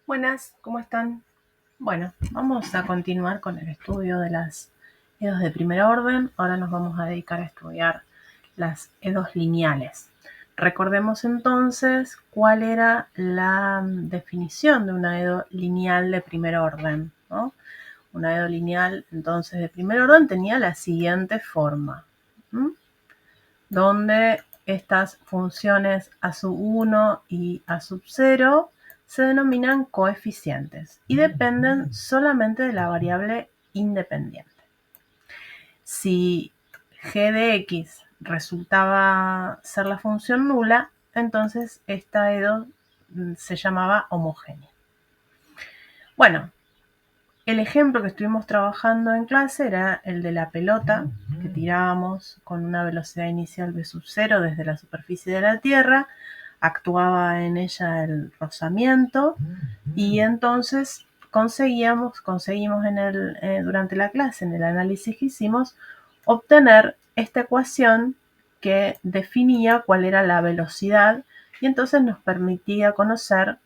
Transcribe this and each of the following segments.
Buenas, ¿cómo están? Bueno, vamos a continuar con el estudio de las EDOs de primer orden. Ahora nos vamos a dedicar a estudiar las EDOs lineales. Recordemos entonces cuál era la definición de una EDO lineal de primer orden, ¿no? Una EDO lineal entonces de primer orden tenía la siguiente forma, donde estas funciones a sub 1 y a sub 0 se denominan coeficientes y dependen solamente de la variable independiente. Si g de x resultaba ser la función nula, entonces esta EDO se llamaba homogénea. Bueno, el ejemplo que estuvimos trabajando en clase era el de la pelota que tirábamos con una velocidad inicial v sub 0 desde la superficie de la Tierra. Actuaba en ella el rozamiento y entonces conseguimos durante la clase, en el análisis que hicimos, obtener esta ecuación que definía cuál era la velocidad y entonces nos permitía conocer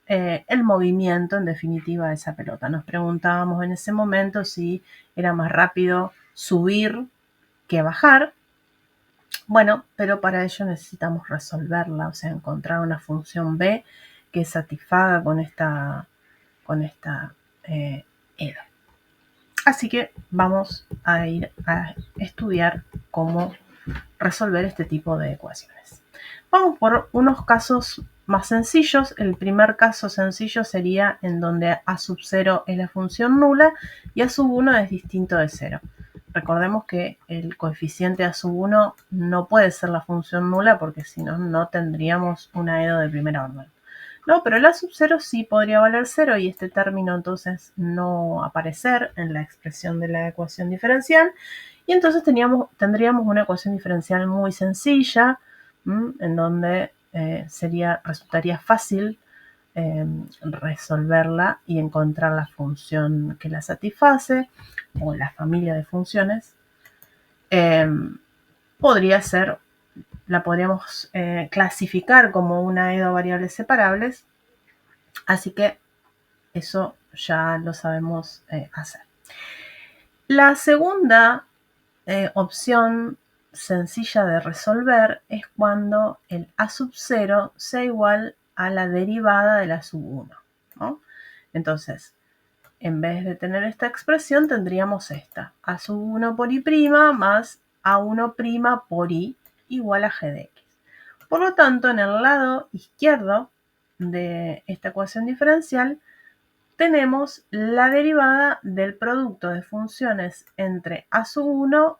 el movimiento, en definitiva, de esa pelota. Nos preguntábamos en ese momento si era más rápido subir que bajar. Bueno, pero para ello necesitamos resolverla, o sea, encontrar una función b que satisfaga con esta EDO. Así que vamos a ir a estudiar cómo resolver este tipo de ecuaciones. Vamos por unos casos más sencillos. El primer caso sencillo sería en donde a sub 0 es la función nula y a sub 1 es distinto de 0. Recordemos que el coeficiente a sub 1 no puede ser la función nula porque si no, no tendríamos una EDO de primer orden. No, pero el a sub 0 sí podría valer 0 y este término entonces no aparecer en la expresión de la ecuación diferencial. Y entonces tendríamos una ecuación diferencial muy sencilla, en donde resultaría fácil resolverla y encontrar la función que la satisface o la familia de funciones. La podríamos clasificar como una EDO variables separables, así que eso ya lo sabemos hacer. La segunda opción sencilla de resolver es cuando el a sub 0 sea igual a la derivada de la sub 1, ¿no? Entonces, en vez de tener esta expresión, tendríamos esta, a sub 1 por i' más a1' por i igual a g de x. Por lo tanto, en el lado izquierdo de esta ecuación diferencial, tenemos la derivada del producto de funciones entre a sub 1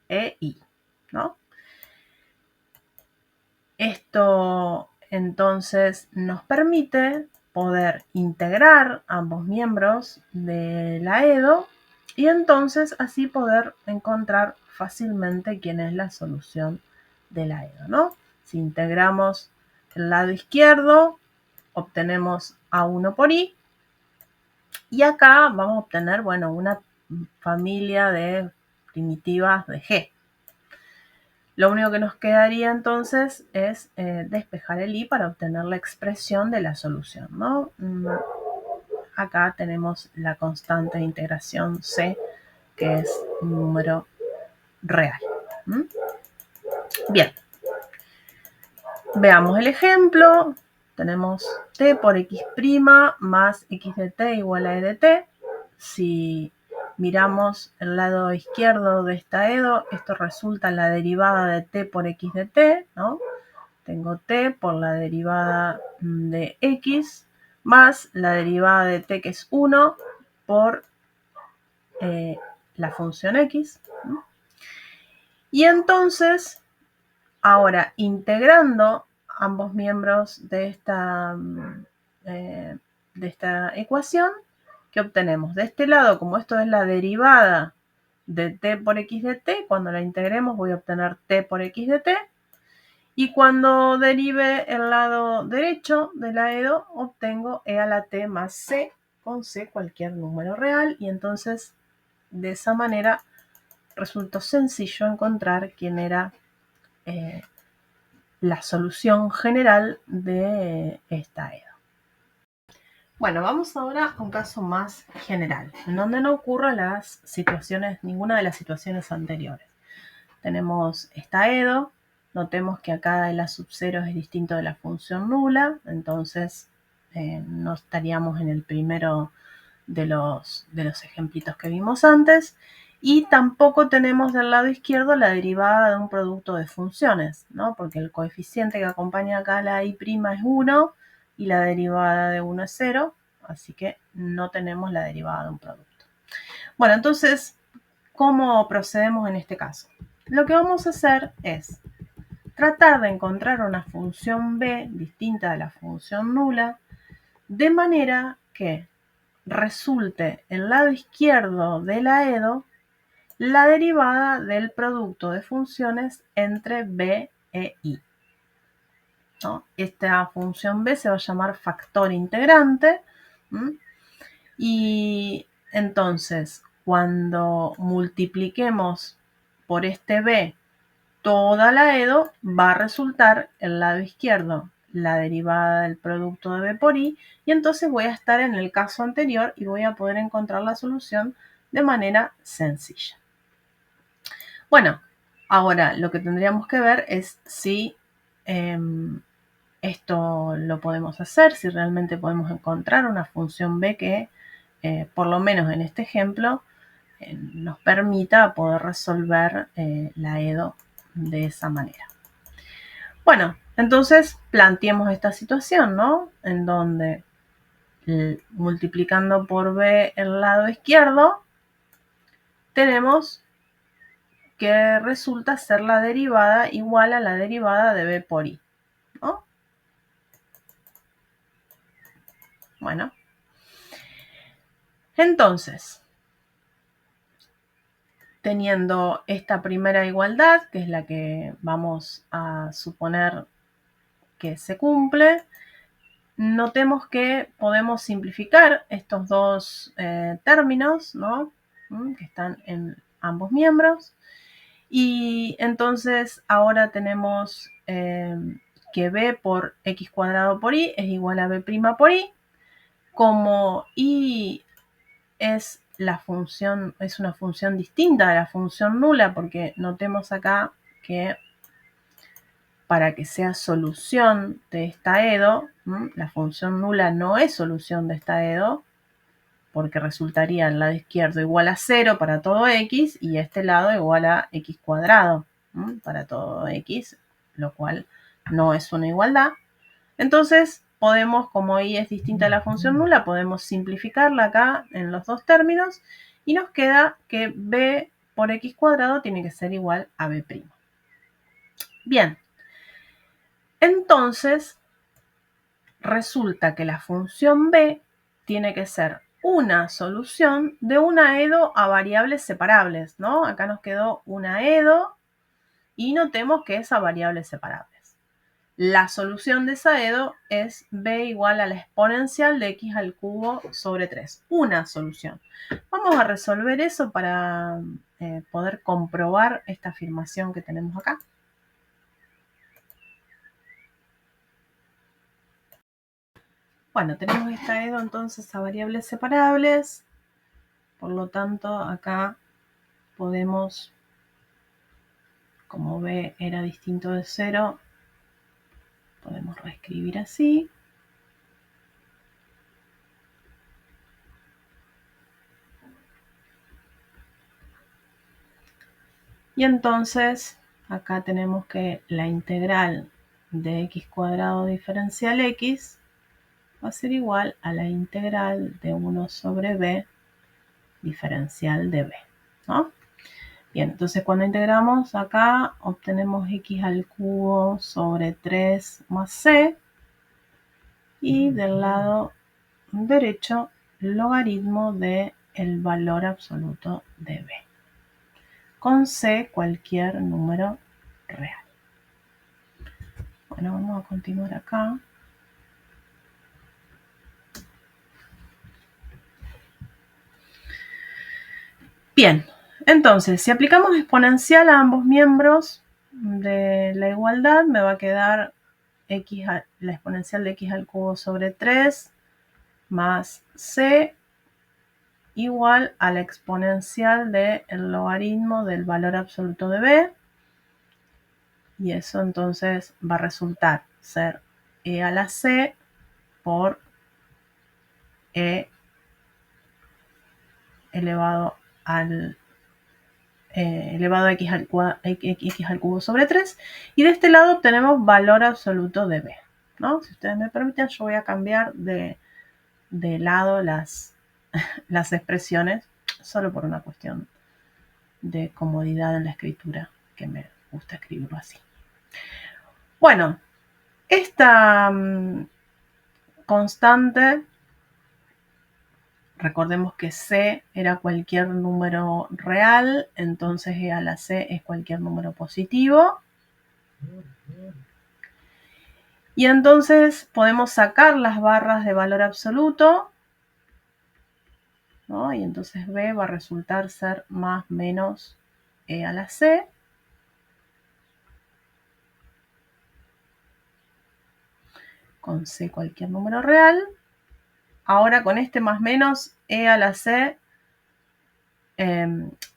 e i, ¿no? Esto entonces nos permite poder integrar ambos miembros de la EDO y entonces así poder encontrar fácilmente quién es la solución de la EDO, ¿no? Si integramos el lado izquierdo, obtenemos a1 por i y acá vamos a obtener, bueno, una familia de primitivas de g. Lo único que nos quedaría entonces es despejar el i para obtener la expresión de la solución, ¿no? Acá tenemos la constante de integración c, que es un número real. Bien, veamos el ejemplo. Tenemos t por x' más x de t igual a e de t. Si miramos el lado izquierdo de esta EDO, esto resulta en la derivada de t por x de t, ¿no? Tengo t por la derivada de x más la derivada de t, que es 1, por la función x. Y entonces, ahora integrando ambos miembros de esta ecuación, ¿qué obtenemos? De este lado, como esto es la derivada de t por x de t, cuando la integremos voy a obtener t por x de t. Y cuando derive el lado derecho de la EDO, obtengo e a la t más c, con c cualquier número real. Y entonces, de esa manera, resultó sencillo encontrar quién era la solución general de esta EDO. Bueno, vamos ahora a un caso más general, en donde no ocurran ninguna de las situaciones anteriores. Tenemos esta EDO, notemos que acá el A sub 0 es distinto de la función nula, entonces no estaríamos en el primero de los ejemplitos que vimos antes, y tampoco tenemos del lado izquierdo la derivada de un producto de funciones, ¿no? Porque el coeficiente que acompaña acá a la I' es 1 y la derivada de 1 es 0, así que no tenemos la derivada de un producto. Bueno, entonces, ¿cómo procedemos en este caso? Lo que vamos a hacer es tratar de encontrar una función b distinta de la función nula, de manera que resulte el lado izquierdo de la EDO la derivada del producto de funciones entre b e i, ¿no? Esta función b se va a llamar factor integrante, y entonces cuando multipliquemos por este b toda la EDO, va a resultar el lado izquierdo la derivada del producto de b por i, y entonces voy a estar en el caso anterior y voy a poder encontrar la solución de manera sencilla. Bueno, ahora lo que tendríamos que ver es si esto lo podemos hacer, si realmente podemos encontrar una función b que, por lo menos en este ejemplo, nos permita poder resolver la EDO de esa manera. Bueno, entonces planteemos esta situación, ¿no? En donde multiplicando por b el lado izquierdo, tenemos que resulta ser la derivada igual a la derivada de b por i, ¿no? Bueno, entonces, teniendo esta primera igualdad, que es la que vamos a suponer que se cumple, notemos que podemos simplificar estos dos términos, ¿no? Que están en ambos miembros. Y entonces ahora tenemos que b por x cuadrado por i es igual a b' por i. Como i es una función distinta de la función nula, porque notemos acá que para que sea solución de esta EDO, la función nula no es solución de esta EDO, porque resultaría el lado izquierdo igual a 0 para todo x y este lado igual a x cuadrado para todo x, lo cual no es una igualdad. Entonces podemos, como y es distinta a la función nula, podemos simplificarla acá en los dos términos y nos queda que b por x cuadrado tiene que ser igual a b'. Bien, entonces resulta que la función b tiene que ser una solución de una EDO a variables separables, ¿no? Acá nos quedó una EDO y notemos que es a variables separables. La solución de esa EDO es b igual a la exponencial de x al cubo sobre 3. Una solución. Vamos a resolver eso para poder comprobar esta afirmación que tenemos acá. Bueno, tenemos esta EDO entonces a variables separables. Por lo tanto, acá podemos, como b era distinto de 0, podemos reescribir así. Y entonces, acá tenemos que la integral de x cuadrado diferencial x va a ser igual a la integral de 1 sobre b diferencial de b, ¿no? Bien, entonces cuando integramos acá obtenemos x al cubo sobre 3 más c, y del lado derecho logaritmo del valor absoluto de b, con c cualquier número real. Bueno, vamos a continuar acá. Bien, entonces, si aplicamos exponencial a ambos miembros de la igualdad, me va a quedar la exponencial de x al cubo sobre 3 más c igual a la exponencial del logaritmo del valor absoluto de b. Y eso entonces va a resultar ser e a la c por e elevado a x al cubo sobre 3. Y de este lado obtenemos valor absoluto de b, ¿no? Si ustedes me permiten, yo voy a cambiar de lado las expresiones, solo por una cuestión de comodidad en la escritura, que me gusta escribirlo así. Bueno, esta constante, recordemos que c era cualquier número real, entonces e a la c es cualquier número positivo. Y entonces podemos sacar las barras de valor absoluto, ¿no? Y entonces b va a resultar ser más menos e a la c. Con c cualquier número real. Ahora con este más menos e a la c,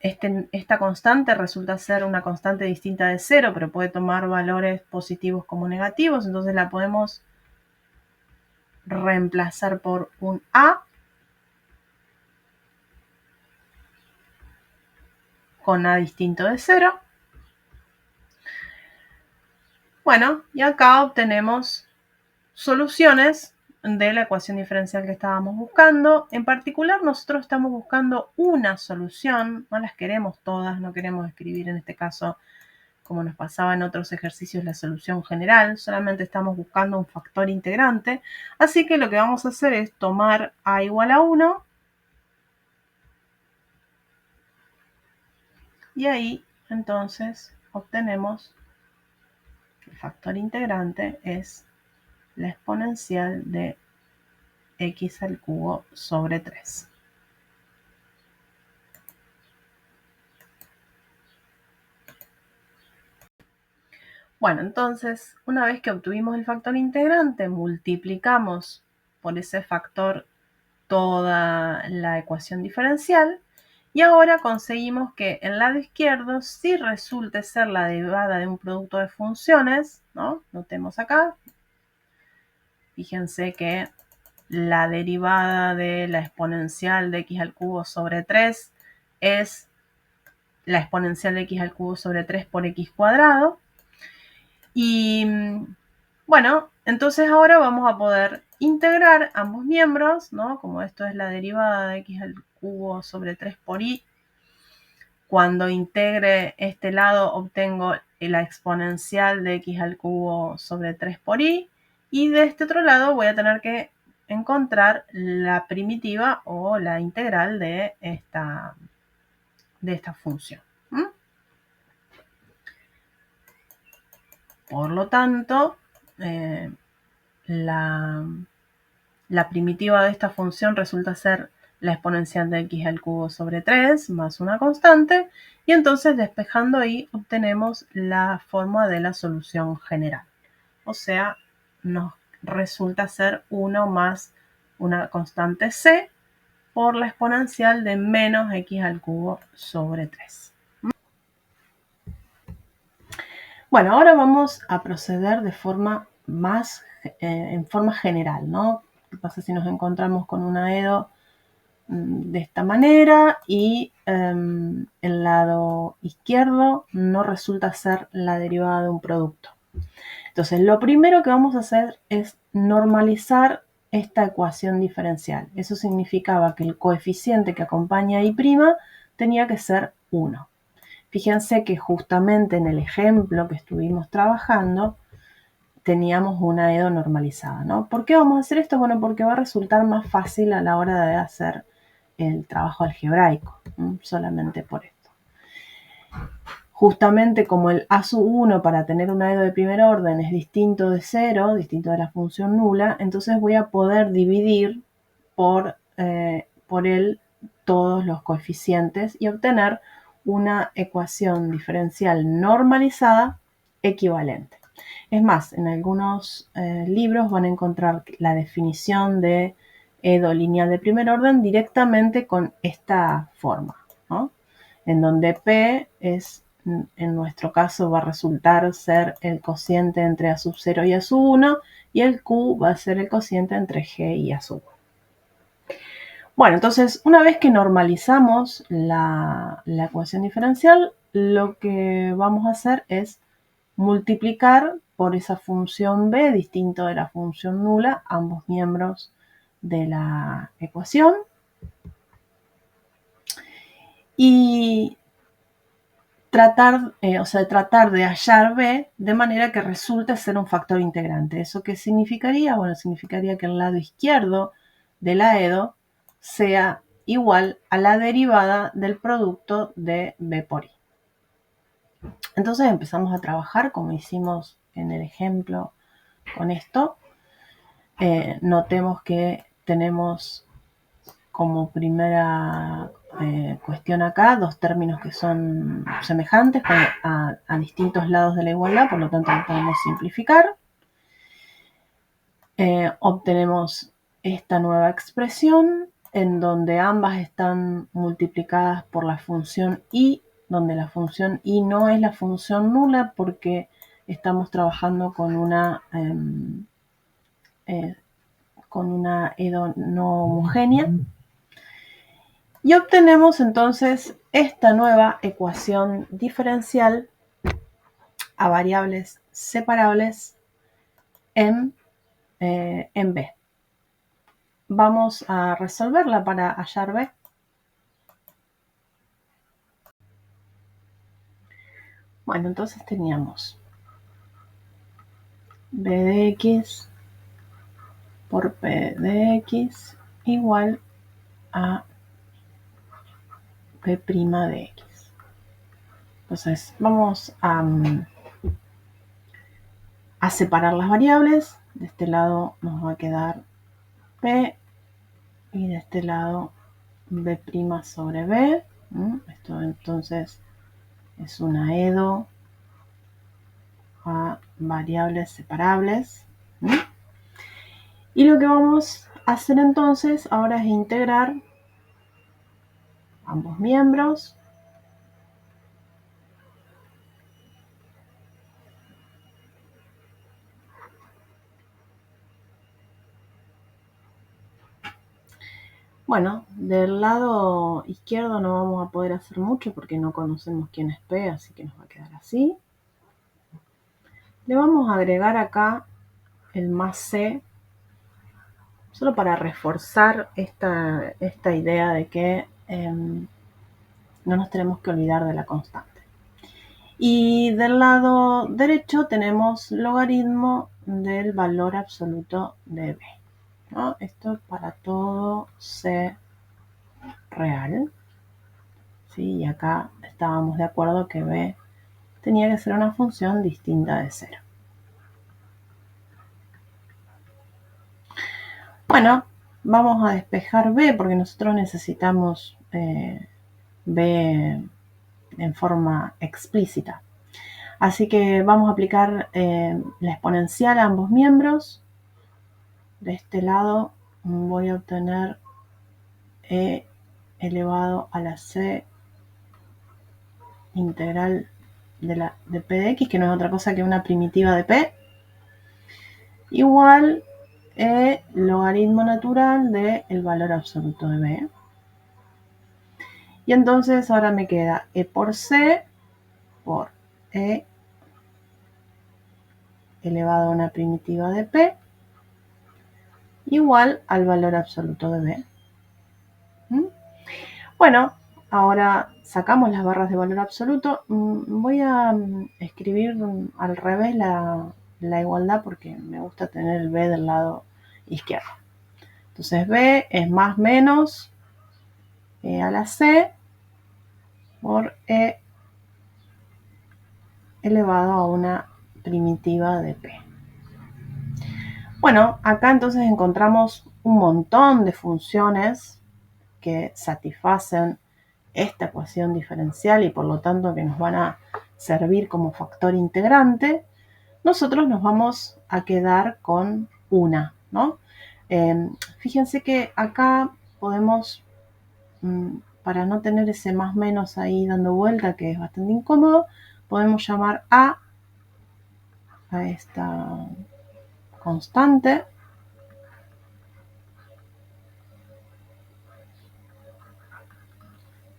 esta constante resulta ser una constante distinta de 0, pero puede tomar valores positivos como negativos, entonces la podemos reemplazar por un a con a distinto de 0. Bueno, y acá obtenemos soluciones de la ecuación diferencial que estábamos buscando. En particular, nosotros estamos buscando una solución, no las queremos todas, no queremos escribir en este caso, como nos pasaba en otros ejercicios, la solución general, solamente estamos buscando un factor integrante, así que lo que vamos a hacer es tomar a igual a 1, y ahí entonces obtenemos que el factor integrante es la exponencial de x al cubo sobre 3. Bueno, entonces, una vez que obtuvimos el factor integrante, multiplicamos por ese factor toda la ecuación diferencial, y ahora conseguimos que el lado izquierdo sí resulte ser la derivada de un producto de funciones, ¿no? Notemos acá, fíjense que la derivada de la exponencial de x al cubo sobre 3 es la exponencial de x al cubo sobre 3 por x cuadrado. Y bueno, entonces ahora vamos a poder integrar ambos miembros, ¿no? Como esto es la derivada de x al cubo sobre 3 por y. Cuando integre este lado obtengo la exponencial de x al cubo sobre 3 por y. Y de este otro lado voy a tener que encontrar la primitiva o la integral de esta función. Por lo tanto, la primitiva de esta función resulta ser la exponencial de x al cubo sobre 3 más una constante, y entonces despejando ahí obtenemos la forma de la solución general. O sea, nos resulta ser 1 más una constante c por la exponencial de menos x al cubo sobre 3. Bueno, ahora vamos a proceder de forma en forma general, ¿no? ¿Qué pasa si nos encontramos con una EDO de esta manera y el lado izquierdo no resulta ser la derivada de un producto? Entonces, lo primero que vamos a hacer es normalizar esta ecuación diferencial. Eso significaba que el coeficiente que acompaña a y' tenía que ser 1. Fíjense que justamente en el ejemplo que estuvimos trabajando teníamos una EDO normalizada, ¿no? ¿Por qué vamos a hacer esto? Bueno, porque va a resultar más fácil a la hora de hacer el trabajo algebraico, solamente por esto. Justamente como el a sub 1 para tener una EDO de primer orden es distinto de 0, distinto de la función nula, entonces voy a poder dividir por él todos los coeficientes y obtener una ecuación diferencial normalizada equivalente. Es más, en algunos libros van a encontrar la definición de Edo lineal de primer orden directamente con esta forma, ¿no? En donde P es, en nuestro caso, va a resultar ser el cociente entre A sub 0 y A sub 1, y el Q va a ser el cociente entre G y A sub 1. Bueno, entonces, una vez que normalizamos la ecuación diferencial, lo que vamos a hacer es multiplicar por esa función b, distinto de la función nula, ambos miembros de la ecuación. Y tratar de hallar b de manera que resulte ser un factor integrante. ¿Eso qué significaría? Bueno, significaría que el lado izquierdo de la EDO sea igual a la derivada del producto de b por i. Entonces empezamos a trabajar como hicimos en el ejemplo con esto. Notemos que tenemos como primera cuestión acá dos términos que son semejantes a distintos lados de la igualdad, por lo tanto lo podemos simplificar. Obtenemos esta nueva expresión en donde ambas están multiplicadas por la función i, donde la función i no es la función nula porque estamos trabajando con una EDO no homogénea. Y obtenemos entonces esta nueva ecuación diferencial a variables separables en B. Vamos a resolverla para hallar B. Bueno, entonces teníamos b de x por p de x igual a p' de x. Entonces vamos a separar las variables. De este lado nos va a quedar p y de este lado b' sobre b. Esto entonces es una EDO a variables separables. Y lo que vamos a hacer entonces ahora es integrar ambos miembros. Bueno, del lado izquierdo no vamos a poder hacer mucho porque no conocemos quién es P, así que nos va a quedar así. Le vamos a agregar acá el más C, solo para reforzar esta idea de que no nos tenemos que olvidar de la constante. Y del lado derecho tenemos logaritmo del valor absoluto de B, ¿no? Esto es para todo C real. ¿Sí? Y acá estábamos de acuerdo que B tenía que ser una función distinta de 0. Bueno, vamos a despejar B porque nosotros necesitamos B en forma explícita. Así que vamos a aplicar la exponencial a ambos miembros. De este lado voy a obtener e elevado a la c integral de p de x, que no es otra cosa que una primitiva de p, igual e logaritmo natural del valor absoluto de b. Y entonces ahora me queda e por c por e elevado a una primitiva de p igual al valor absoluto de b. Bueno, ahora sacamos las barras de valor absoluto. Voy a escribir al revés la igualdad porque me gusta tener el b del lado izquierdo. Entonces b es más menos e a la c por e elevado a una primitiva de p. Bueno, acá entonces encontramos un montón de funciones que satisfacen esta ecuación diferencial y por lo tanto que nos van a servir como factor integrante. Nosotros nos vamos a quedar con una, ¿no? Fíjense que acá podemos, para no tener ese más menos ahí dando vuelta, que es bastante incómodo, podemos llamar a esta constante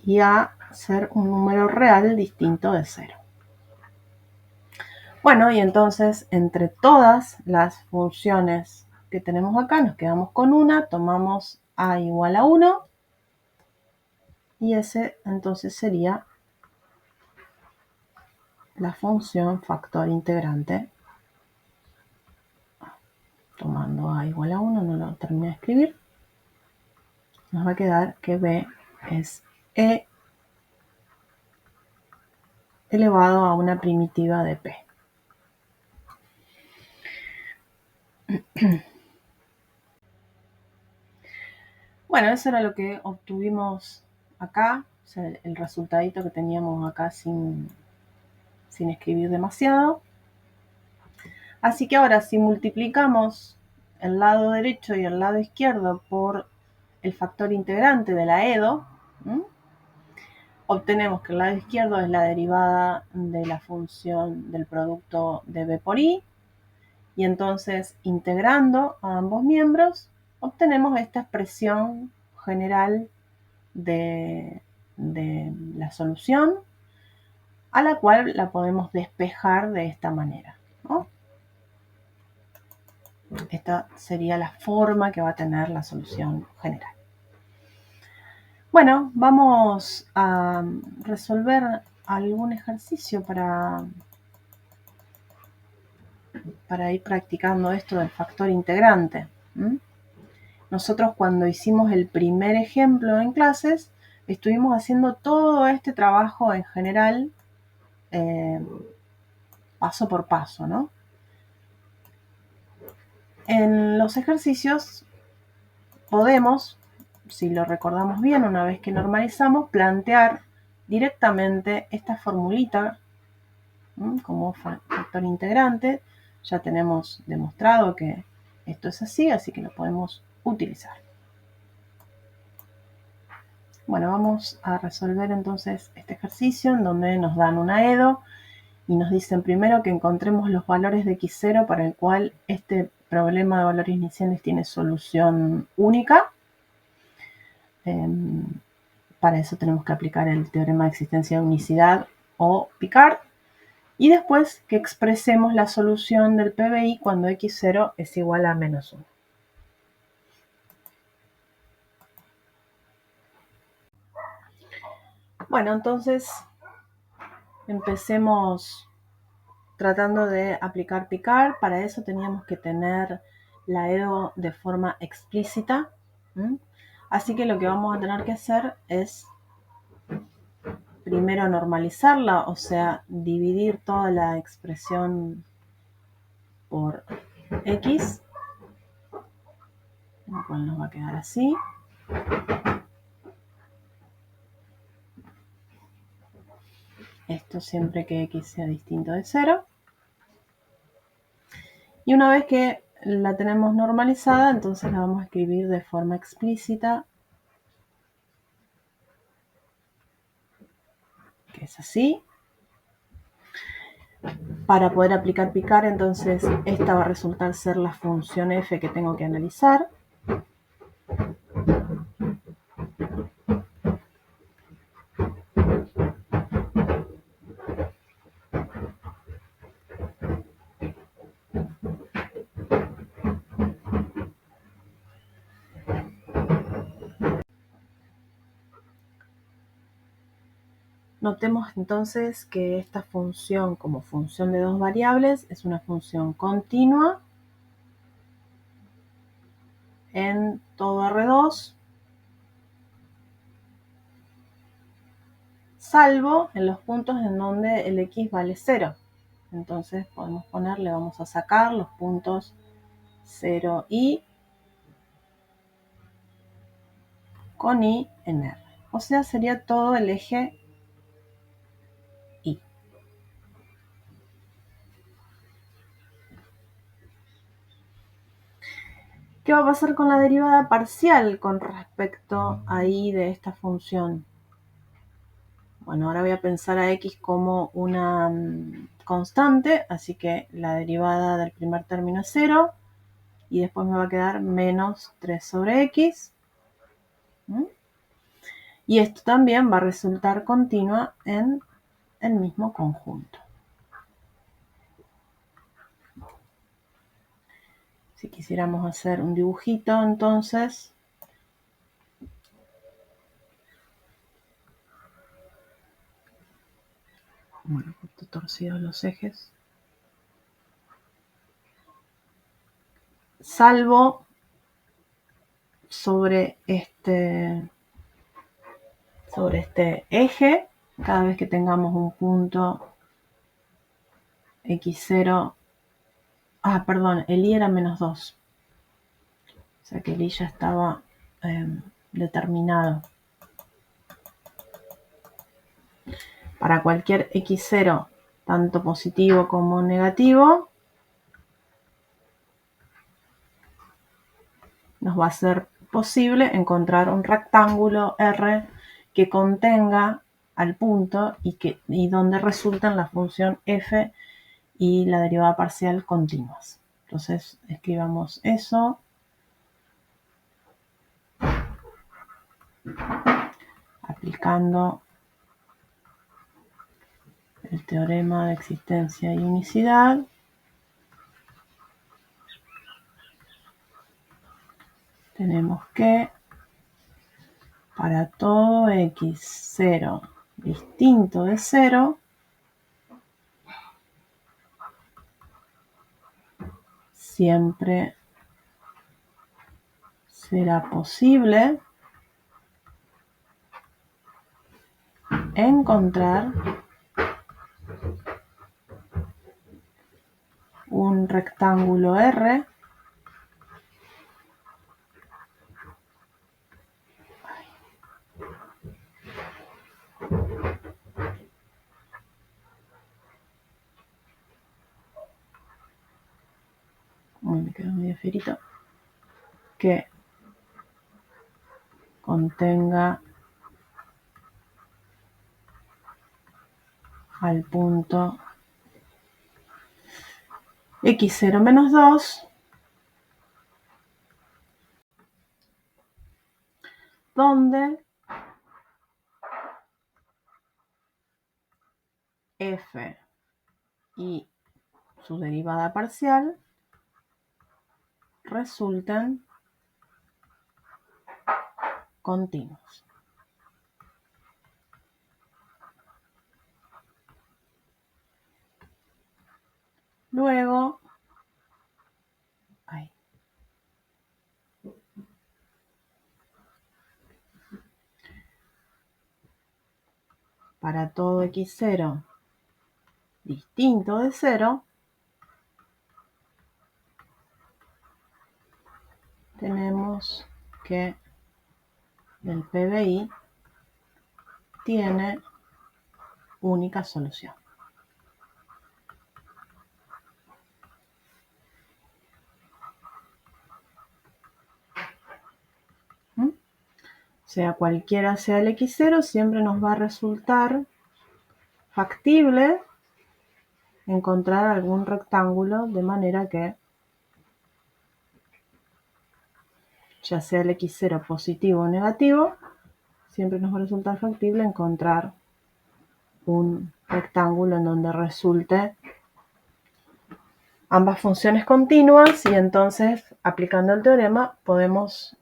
y a ser un número real distinto de 0. Bueno, y entonces entre todas las funciones que tenemos acá, nos quedamos con una, tomamos a igual a 1, y ese entonces sería la función factor integrante. Tomando a igual a 1, no lo terminé de escribir, nos va a quedar que b es e elevado a una primitiva de p. Bueno, eso era lo que obtuvimos acá, o sea, el resultadito que teníamos acá sin escribir demasiado. Así que ahora, si multiplicamos el lado derecho y el lado izquierdo por el factor integrante de la EDO, obtenemos que el lado izquierdo es la derivada de la función del producto de b por i, y entonces integrando a ambos miembros obtenemos esta expresión general de la solución, a la cual la podemos despejar de esta manera, ¿no? Esta sería la forma que va a tener la solución general. Bueno, vamos a resolver algún ejercicio para ir practicando esto del factor integrante. Nosotros, cuando hicimos el primer ejemplo en clases, estuvimos haciendo todo este trabajo en general, paso por paso, ¿no? En los ejercicios podemos, si lo recordamos bien, una vez que normalizamos, plantear directamente esta formulita como factor integrante. Ya tenemos demostrado que esto es así que lo podemos utilizar. Bueno, vamos a resolver entonces este ejercicio en donde nos dan una EDO y nos dicen primero que encontremos los valores de x0 para el cual este problema de valores iniciales tiene solución única. Para eso tenemos que aplicar el teorema de existencia de unicidad o Picard. Y después que expresemos la solución del PBI cuando x0 es igual a menos 1. Bueno, entonces empecemos tratando de aplicar Picard. Para eso teníamos que tener la EDO de forma explícita. Así que lo que vamos a tener que hacer es primero normalizarla, o sea, dividir toda la expresión por x, lo cual nos va a quedar así. Esto siempre que x sea distinto de 0. Y una vez que la tenemos normalizada, entonces la vamos a escribir de forma explícita, que es así. Para poder aplicar Picard, entonces esta va a resultar ser la función f que tengo que analizar. Notemos entonces que esta función, como función de dos variables, es una función continua en todo R2, salvo en los puntos en donde el x vale 0. Entonces podemos ponerle, vamos a sacar los puntos 0 y con i en R. O sea, sería todo el eje i. ¿Qué va a pasar con la derivada parcial con respecto ahí de esta función? Bueno, ahora voy a pensar a x como una constante, así que la derivada del primer término es 0, y después me va a quedar menos 3 sobre x. Y esto también va a resultar continua en el mismo conjunto. Si quisiéramos hacer un dibujito, entonces, bueno, justo torcidos los ejes, salvo sobre este eje, cada vez que tengamos un punto x0, perdón, el i era menos 2, o sea que el i ya estaba determinado. Para cualquier x0, tanto positivo como negativo, nos va a ser posible encontrar un rectángulo R que contenga al punto y donde resultan la función f y la derivada parcial continuas. Entonces escribamos eso. Aplicando el teorema de existencia y unicidad. Tenemos que para todo x0 distinto de 0, siempre será posible encontrar un rectángulo R me quedó medio fierito, que contenga al punto x0 menos 2, donde f y su derivada parcial resultan continuos. Luego, para todo x0 distinto de 0, tenemos que el PBI tiene única solución. Sea cualquiera sea el x0, siempre nos va a resultar factible encontrar algún rectángulo, de manera que ya sea el x0 positivo o negativo, siempre nos va a resultar factible encontrar un rectángulo en donde resulte ambas funciones continuas, y entonces, aplicando el teorema, podemos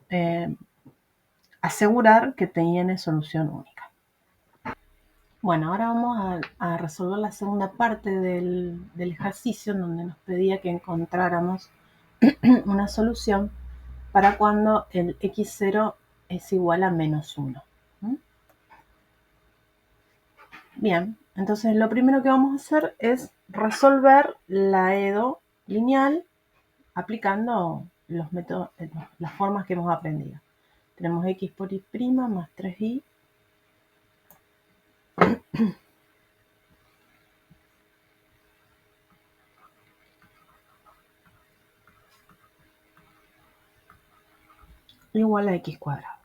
asegurar que tiene solución única. Bueno, ahora vamos a resolver la segunda parte del ejercicio, en donde nos pedía que encontráramos una solución para cuando el x0 es igual a menos 1. Bien, entonces lo primero que vamos a hacer es resolver la EDO lineal aplicando los métodos, las formas que hemos aprendido. Tenemos x por y' más 3y igual a x cuadrado.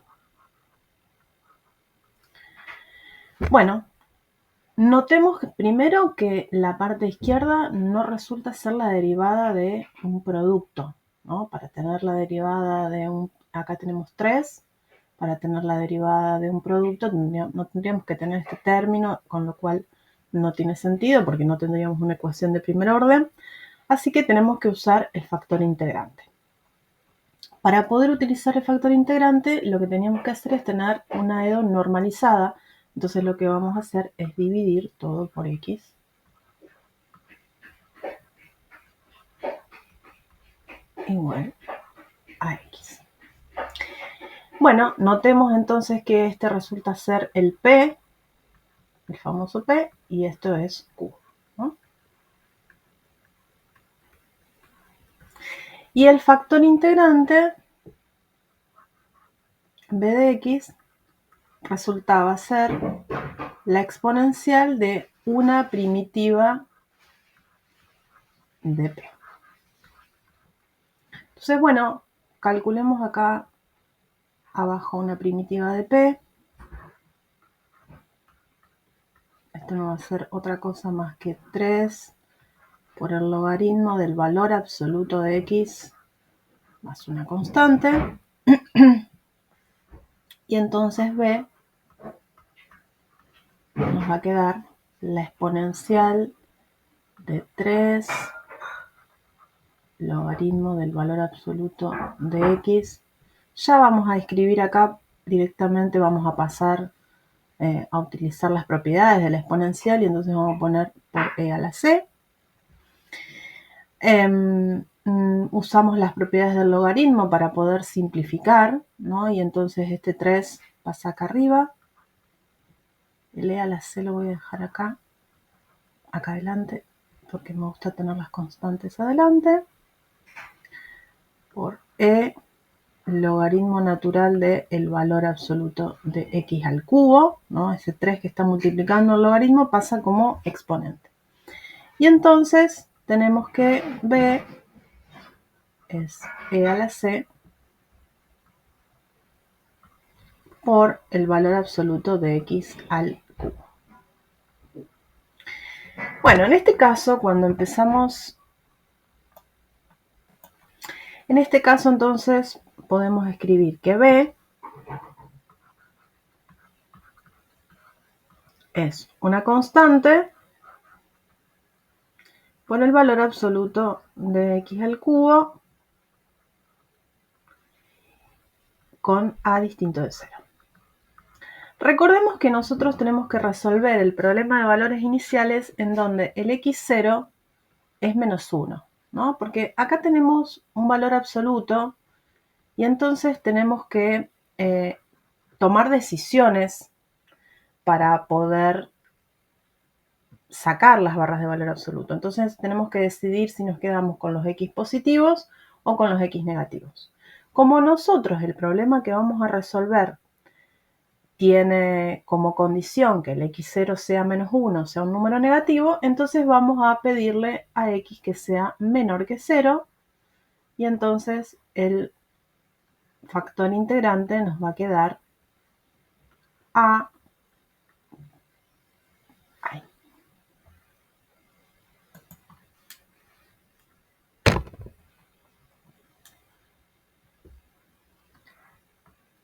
Bueno, notemos primero que la parte izquierda no resulta ser la derivada de un producto, ¿no? Para tener la derivada de un... Acá tenemos 3. Para tener la derivada de un producto no tendríamos que tener este término, con lo cual no tiene sentido porque no tendríamos una ecuación de primer orden. Así que tenemos que usar el factor integrante. Para poder utilizar el factor integrante, lo que teníamos que hacer es tener una EDO normalizada. Entonces lo que vamos a hacer es dividir todo por x. Igual a x. Bueno, notemos entonces que este resulta ser el P, el famoso P, y esto es Q, ¿no? Y el factor integrante, b de x, resultaba ser la exponencial de una primitiva de P. Entonces, bueno, calculemos acá abajo una primitiva de P. Esto no va a ser otra cosa más que 3 por el logaritmo del valor absoluto de x más una constante. Y entonces B nos va a quedar la exponencial de 3 logaritmo del valor absoluto de x. Ya vamos a escribir acá directamente, vamos a pasar a utilizar las propiedades de la exponencial y entonces vamos a poner por e a la c. Usamos las propiedades del logaritmo para poder simplificar, ¿no? Y entonces este 3 pasa acá arriba. El e a la c lo voy a dejar acá adelante, porque me gusta tener las constantes adelante. Por e logaritmo natural del valor absoluto de x al cubo, ¿no? Ese 3 que está multiplicando el logaritmo pasa como exponente. Y entonces tenemos que b es e a la c por el valor absoluto de x al cubo. Bueno, en este caso, cuando empezamos, en este caso entonces podemos escribir que b es una constante por el valor absoluto de x al cubo con a distinto de 0. Recordemos que nosotros tenemos que resolver el problema de valores iniciales en donde el x0 es menos 1, ¿no? Porque acá tenemos un valor absoluto y entonces tenemos que tomar decisiones para poder sacar las barras de valor absoluto. Entonces tenemos que decidir si nos quedamos con los x positivos o con los x negativos. Como nosotros el problema que vamos a resolver tiene como condición que el x0 sea menos 1, sea un número negativo, entonces vamos a pedirle a x que sea menor que 0 y entonces el factor integrante nos va a quedar a ahí.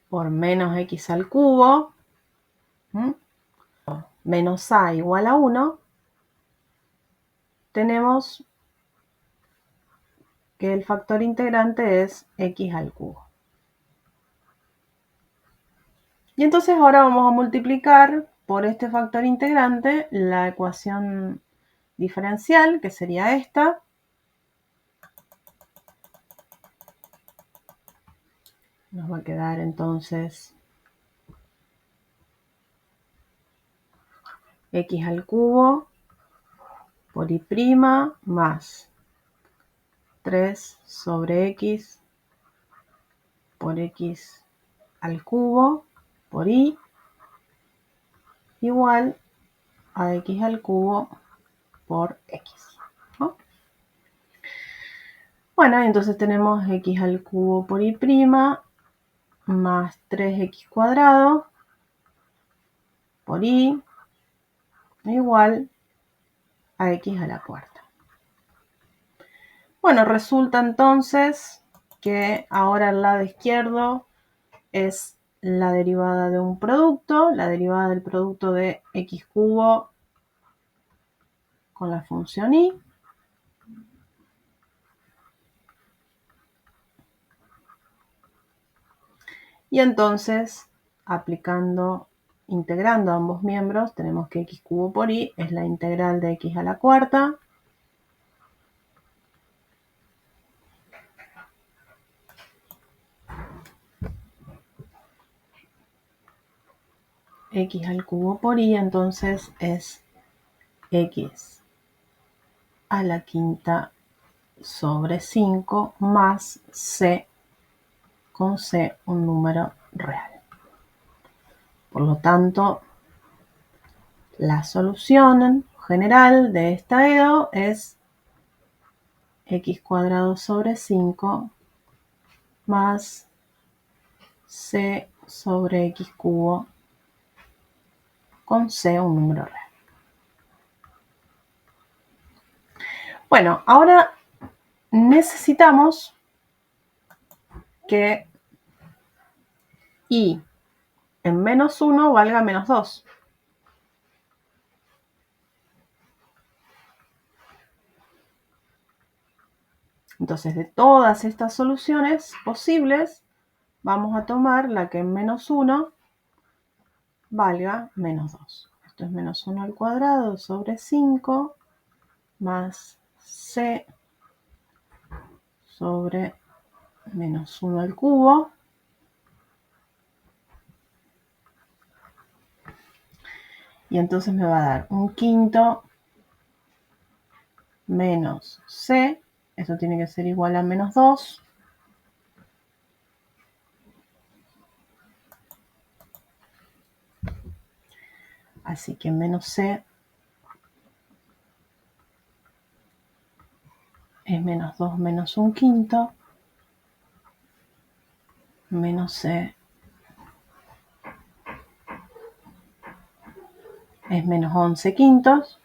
Por menos x al cubo, menos a igual a 1, tenemos que el factor integrante es x al cubo. Y entonces ahora vamos a multiplicar por este factor integrante la ecuación diferencial, que sería esta. Nos va a quedar entonces x al cubo por y' más 3 sobre x por x al cubo por y igual a x al cubo por x, ¿no? Bueno, entonces tenemos x al cubo por y' más 3x cuadrado por y igual a x a la cuarta. Bueno, resulta entonces que ahora el lado izquierdo es la derivada de un producto, la derivada del producto de x cubo con la función y. Y entonces, integrando ambos miembros, tenemos que x cubo por y es la integral de x a la cuarta x al cubo por y, entonces es x a la quinta sobre 5 más c con c un número real. Por lo tanto, la solución general de esta EDO es x cuadrado sobre 5 más c sobre x cubo con c un número real. Bueno, ahora necesitamos que y en menos 1 valga menos 2. Entonces, de todas estas soluciones posibles, vamos a tomar la que en menos 1 valga menos 2. Esto es menos 1 al cuadrado sobre 5 más c sobre menos 1 al cubo. Y entonces me va a dar un quinto menos c. Eso tiene que ser igual a menos 2. Así que menos c es menos 2 menos un quinto. Menos c es menos 11 quintos.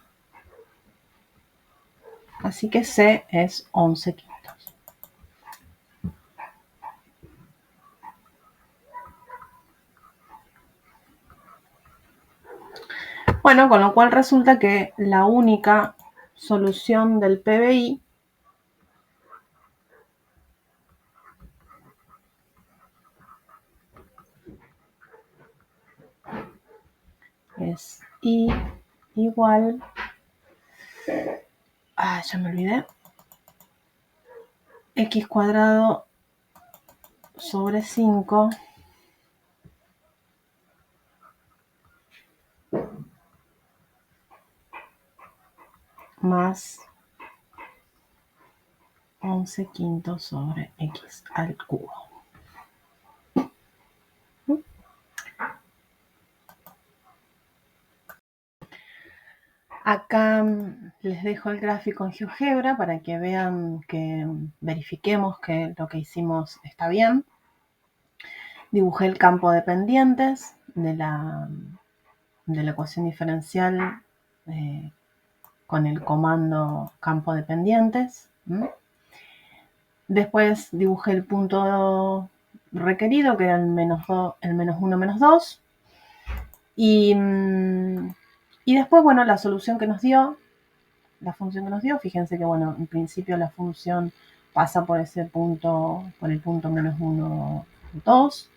Así que c es 11 quintos. Bueno, con lo cual resulta que la única solución del PBI es y igual, ya me olvidé, x cuadrado sobre 5 más 11 quintos sobre x al cubo. Acá les dejo el gráfico en GeoGebra para que vean que verifiquemos que lo que hicimos está bien. Dibujé el campo de pendientes de la ecuación diferencial con el comando campo de pendientes. Después dibujé el punto requerido, que era el menos 1, menos 2. Y después, bueno, la solución que nos dio, la función que nos dio, fíjense que, bueno, en principio la función pasa por ese punto, por el punto menos 1, 2.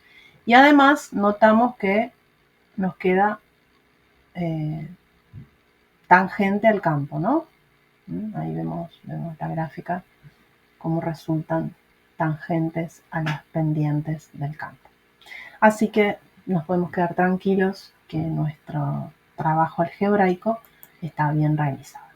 Y además notamos que nos queda tangente al campo, ¿no? Ahí vemos la gráfica, cómo resultan tangentes a las pendientes del campo. Así que nos podemos quedar tranquilos que nuestro trabajo algebraico está bien realizado.